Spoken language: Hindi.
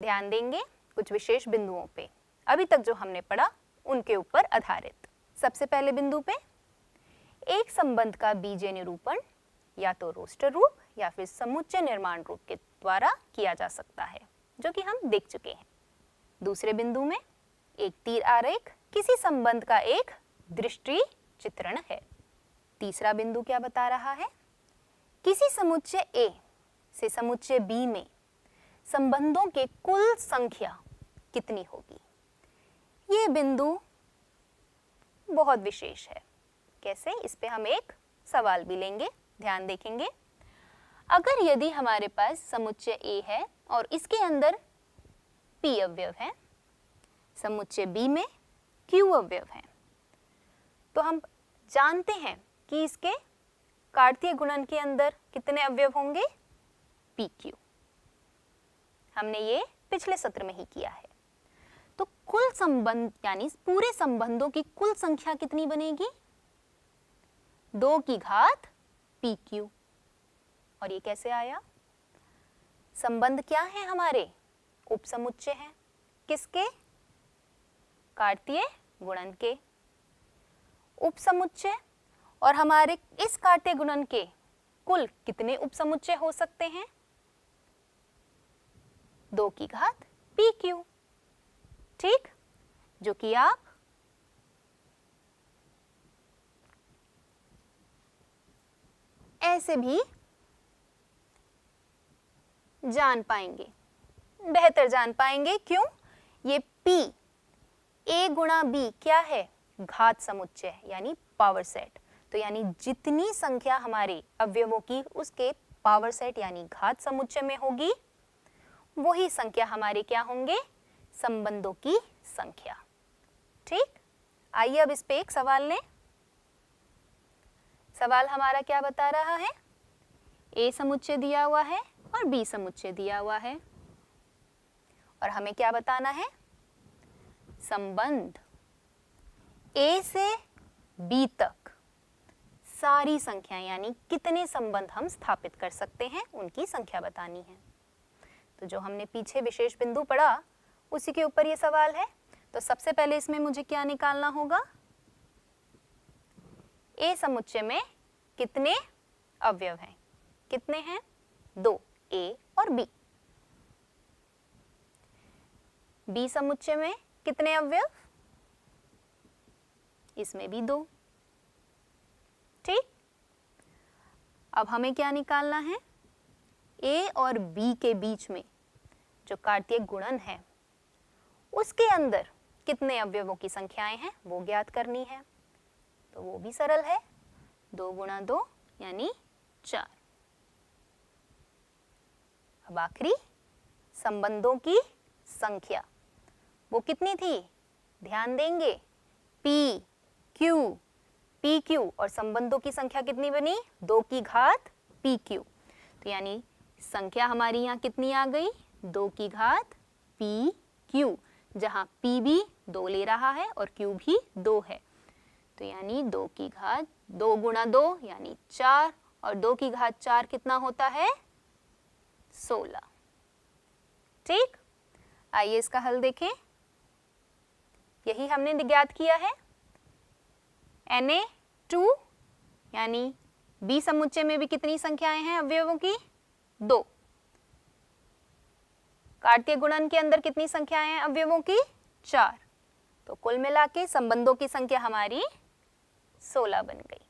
ध्यान देंगे कुछ विशेष बिंदुओं पे, अभी तक जो हमने पढ़ा उनके ऊपर आधारित। सबसे पहले बिंदु पे, एक संबंध का बीजीय निरूपण या तो रोस्टर रूप या फिर समुच्चय निर्माण रूप के द्वारा किया जा सकता है, जो कि हम देख चुके हैं। दूसरे बिंदु में, एक तीर आरेख किसी संबंध का एक दृष्टि चित्रण है। तीसरा बिंदु क्या बता रहा है? किसी समुच्चय A से समुच्चय B में संबंधों के कुल संख्या कितनी होगी। ये बिंदु बहुत विशेष है। कैसे? इस पे हम एक सवाल भी लेंगे, ध्यान देखेंगे। अगर यदि हमारे पास समुच्चय A है और इसके अंदर P अवयव है, समुच्चय B में Q अवयव है, तो हम जानते हैं कि इसके कार्तीय गुणन के अंदर कितने अवयव होंगे? PQ। हमने ये पिछले सत्र में ही किया है। तो कुल संबंध यानी पूरे संबंधों की कुल संख्या कितनी बनेगी? 2 की घात PQ। और ये कैसे आया? संबंध क्या है हमारे? उपसमुच्चय हैं। किसके? कार्तीय गुणन के। उपसमुच्चय, और हमारे इस कार्तीय गुणन के कुल कितने उपसमुच्चय हो सकते हैं? 2 की घात PQ। ठीक, जो कि आप ऐसे भी जान पाएंगे, बेहतर जान पाएंगे। क्यों? ये P A गुणा B क्या है? घात समुच्चय यानी पावर सेट। तो यानी जितनी संख्या हमारे अवयवों की उसके पावर सेट यानी घात समुच्चय में होगी, वही संख्या हमारे क्या होंगे? संबंधों की संख्या। ठीक, आइए अब इस पे एक सवाल लें। सवाल हमारा क्या बता रहा है? A समुच्चय दिया हुआ है और B समुच्चय दिया हुआ है, और हमें क्या बताना है? संबंध A से B तक सारी संख्या यानी कितने संबंध हम स्थापित कर सकते हैं, उनकी संख्या बतानी है। तो जो हमने पीछे विशेष बिंदु पढ़ा उसी के ऊपर ये सवाल है। तो सबसे पहले इसमें मुझे क्या निकालना होगा? A समुच्चय में कितने अवयव हैं? कितने हैं? 2, A और B। B समुच्चय में कितने अवयव? इसमें भी 2। ठीक, अब हमें क्या निकालना है? A और B के बीच में जो कार्तीय गुणन है उसके अंदर कितने अवयवों की संख्याएं हैं वो ज्ञात करनी है। तो वो भी सरल है, 2 गुणा 2 यानी 4। अब आखिरी संबंधों की संख्या वो कितनी थी? ध्यान देंगे, PQ और संबंधों की संख्या कितनी बनी? 2 की घात PQ। तो यानी संख्या हमारी यहाँ कितनी आ गई? 2 की घात PQ, जहाँ P भी 2 ले रहा है और Q भी 2 है। तो यानी 2 की घात 2 गुणा 2 यानी 4, और 2 की घात 4 कितना होता है? 16। ठीक, आइए इसका हल देखें। यही हमने ज्ञात किया है। Na2 यानी B समुच्चय में भी कितनी संख्याएं हैं अवयवों की? 2। कार्तीय गुणन के अंदर कितनी संख्याएं हैं अवयवों की? 4। तो कुल मिला के संबंधों की संख्या हमारी 16 बन गई।